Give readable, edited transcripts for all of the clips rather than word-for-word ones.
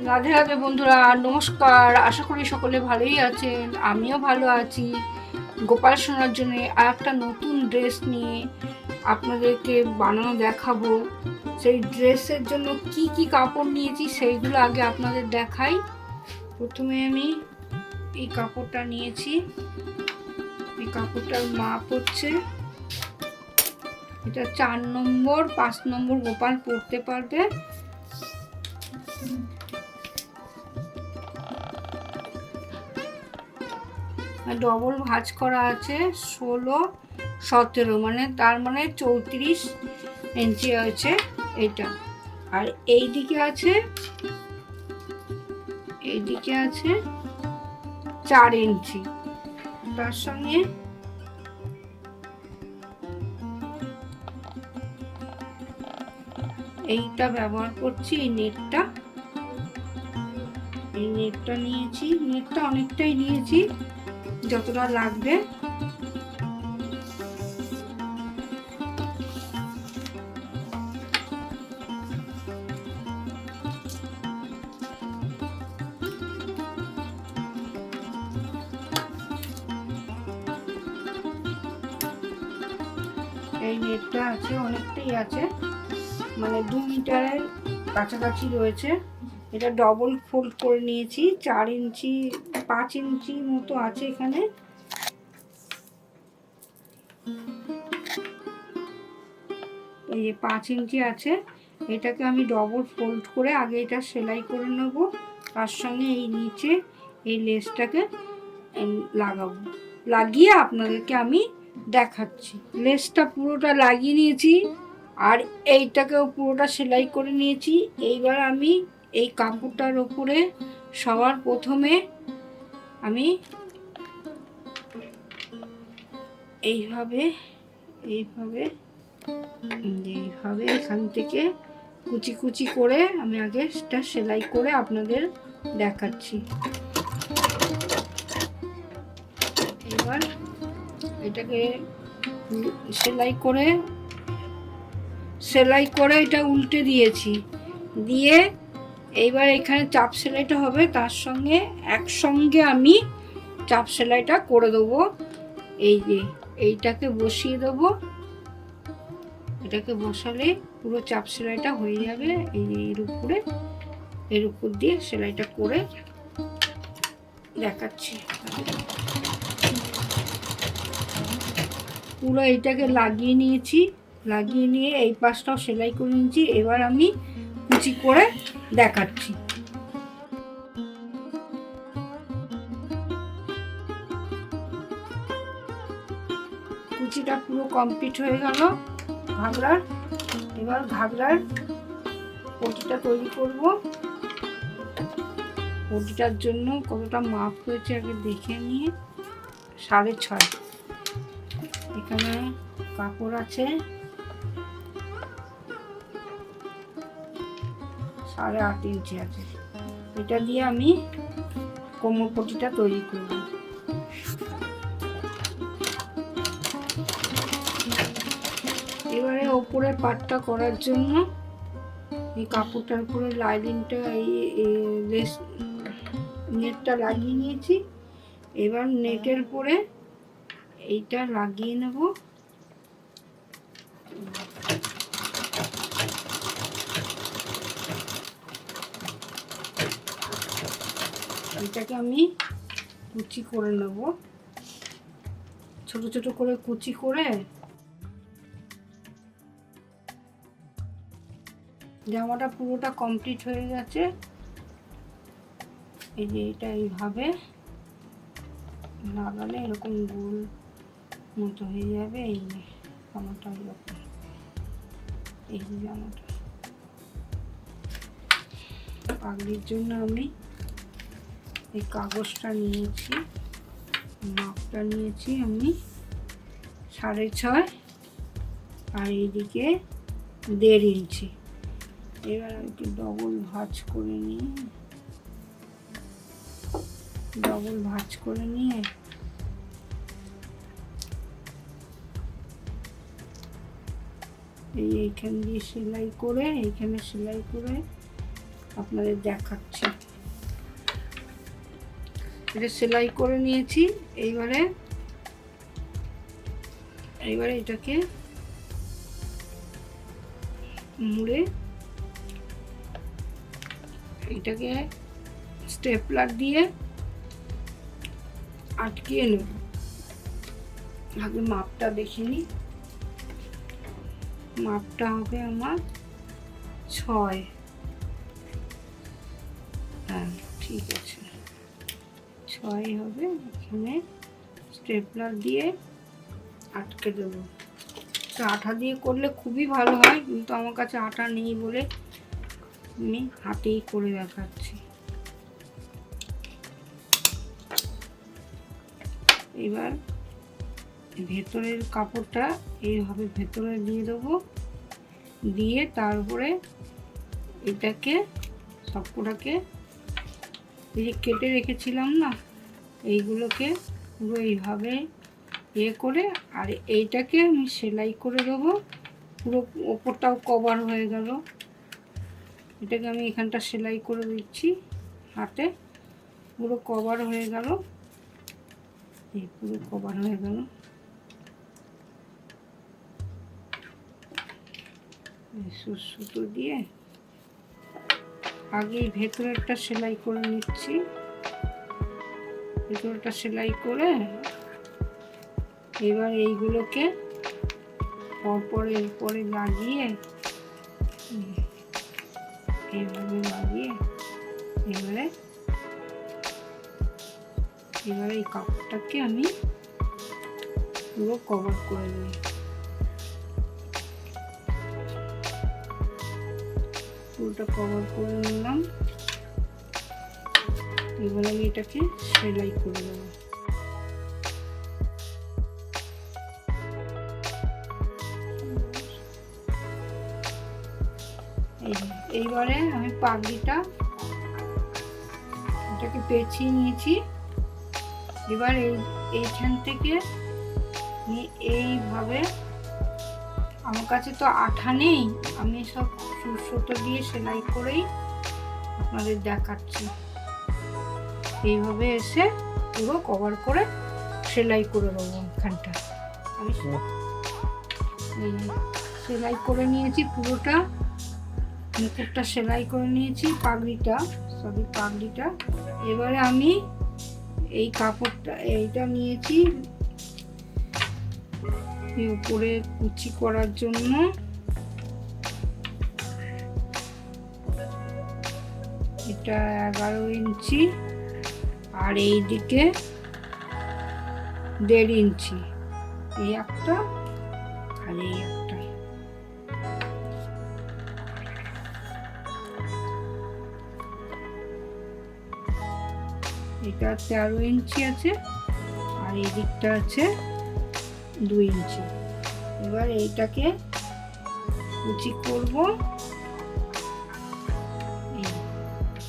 রাধে রাধে বন্ধুরা, নমস্কার। আশা করি সকলে ভালোই আছেন, আমিও ভালো আছি। গোপাল সোনার জন্য আর একটা নতুন ড্রেস নিয়ে আপনাদেরকে বানানো দেখাবো। সেই ড্রেসের জন্য কি কি কাপড় নিয়েছি সেইগুলো আগে আপনাদের দেখাই। প্রথমে আমি এই কাপড়টা নিয়েছি। এই কাপড়টার মাপ হচ্ছে, এটা 4 নম্বর, 5 নম্বর গোপাল পরতে পারবে। ডবল ভাঁজ করা আছে 16-17, মানে তার মানে 34 ইঞ্চি আছে এটা। আর এইদিকে আছে 4 ইঞ্চি। তার সঙ্গে এইটা ব্যবহার করছি, এই নেটটা নিয়েছি। নেটটা অনেকটাই নিয়েছি, যতটা লাগবে। এই নেটটা আছে, অনেকটাই আছে, মানে 2 মিটারের কাছাকাছি রয়েছে। এটা ডবল ফোল্ড করে নিয়েছি। 4 ইঞ্চি 5 ইঞ্চি মতো আছে এখানে। এই যে 5 ইঞ্চি আছে, এটাকে আমি ডবল ফোল্ড করে আগে এটা সেলাই করে নেব। তার সঙ্গে এই নিচে এই লেসটাকে লাগাবো, লাগিয়ে আপনাদেরকে আমি দেখাচ্ছি। লেসটা পুরোটা লাগিয়ে নিয়েছি, আর এইটাকেও পুরোটা সেলাই করে নিয়েছি। এইবার আমি এই কাপড়টার ওপরে সবার প্রথমে আমি এইভাবে এখান থেকে কুচি কুচি করে আমি আগে সেটা সেলাই করে আপনাদের দেখাচ্ছি। এবার এটাকে সেলাই করে এটা উল্টে দিয়েছি, দিয়ে এইবার এখানে চাপ সেলাইটা হবে, তার সঙ্গে একসঙ্গে আমি চাপ সেলাইটা করে দেবো। এই যে এইটাকে বসিয়ে দেবো, এটাকে বসালে পুরো চাপ সেলাইটা হয়ে যাবে। এই যে এর উপর দিয়ে সেলাইটা করে দেখাচ্ছি। পুরো এইটাকে লাগিয়ে নিয়েছি, লাগিয়ে নিয়ে এই পাশটাও সেলাই করে নিয়েছি। এবার আমি কুচি করে দেখাচ্ছি। কুচিটা পুরো কমপ্লিট হয়ে গেল ঘাগরার। এবার ঘাগরার পটিটা তৈরি করব। পটিটার জন্য কতটা মাপ হয়েছে আগে দেখে নিয়ে 6.5। এখানে কাপড় আছে 8.5 ইঞ্চি আছে। এটা দিয়ে আমি কোমর পটিটা তৈরি করব। এবারে ওপরের পাটটা করার জন্য এই কাপড়টার উপরে লাইনিংটা নেটটা লাগিয়ে নিয়েছি। এবার নেটের উপরে এইটা লাগিয়ে নেব। এটাকে আমি কুচি করে নেব, ছোট ছোট করে কুচি করে। জামাটা পুরোটা কমপ্লিট হয়ে গেছে। এই যে এটা এইভাবে লাগালে এরকম গোল মতো হয়ে যাবে। এই যে জামাটা এরকম, এই যে জামাটা পাগড়ির জন্য আমি এই কাগজটা নিয়েছি, মাপটা নিয়েছি আমি 6.5, আর এইদিকে 1.5 ইঞ্চি। এবার আমি একটু ডবল ভাঁজ করে নিয়ে এইখান দিয়ে সেলাই করে, এইখানে সেলাই করে আপনাদের দেখাচ্ছি। এটা সেলাই করে নিয়েছি। এইবারে এটাকে মুড়ে এটাকে স্টেপলার দিয়ে আটকিয়ে নেব। আগে মাপটা দেখে নিই। মাপটা হবে আমার 6। হ্যাঁ ঠিক আছে, 6 হবে। এখানে স্টেপলার দিয়ে আটকে দেবো। আঠা দিয়ে করলে খুবই ভালো হয়, কিন্তু আমার কাছে আঠা নেই বলে আমি হাতেই করে দেখাচ্ছি। এবার ভেতরের কাপড়টা এইভাবে ভেতরে দিয়ে দেবো, দিয়ে তারপরে এটাকে সবকটাকে এই যে কেটে রেখেছিলাম না, এইগুলোকে পুরো এইভাবে করে, আর এইটাকে আমি সেলাই করে দেবো। পুরো ওপরটাও কভার হয়ে গেল। এটাকে আমি এখানটা সেলাই করে দিচ্ছি হাতে, পুরো কভার হয়ে গেল। এই পুরো কভার হয়ে গেল। সুতো দিয়ে আগে ভেতরেরটা সেলাই করে নিচ্ছি। ভেতরটা সেলাই করে এবার এইগুলোকে পরে লাগিয়ে এইভাবে লাগিয়ে এবারে এই কাপড়টাকে আমি পুরো কভার করে দিই। পুরোটা কভার করে নিলাম। এবার আমি এটাকে সেলাই করে দেবো। এইবারে আমি পাগড়িটা এটাকে পেঁচিয়ে নিয়েছি। এবার এইখান থেকে এইভাবে, আমার কাছে তো আঠা নেই, আমি সব সুতো দিয়ে সেলাই করেই আপনাদের দেখাচ্ছি। এইভাবে এসে পুরো কভার করে সেলাই করে দেবো। এখানটা আমি সেলাই করে নিয়েছি, পুরোটা মুকুটটা সেলাই করে নিয়েছি, পাগড়িটা। এবারে আমি এই কাপড়টা এইটা নিয়েছি উপরে কুচি করার জন্য। এটা 11 ইঞ্চি আর এইদিকে 1.5 ইঞ্চি। এই একটা আর এই একটা। এটা 13 ইঞ্চি আছে আর এই দিকটা আছে 2 ইঞ্চি। এবার এইটাকে কুচি করব।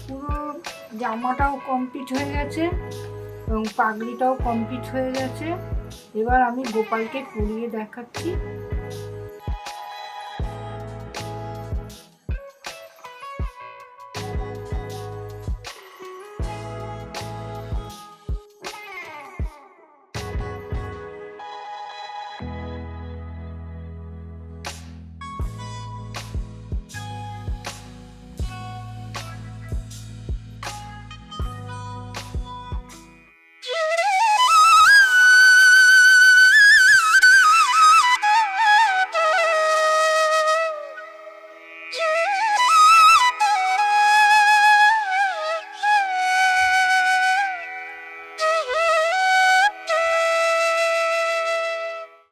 পুরো জামাটাও কমপ্লিট হয়ে গেছে এবং পাগড়িটাও কমপ্লিট হয়ে গেছে। এবার আমি গোপালকে পরিয়ে দেখাচ্ছি।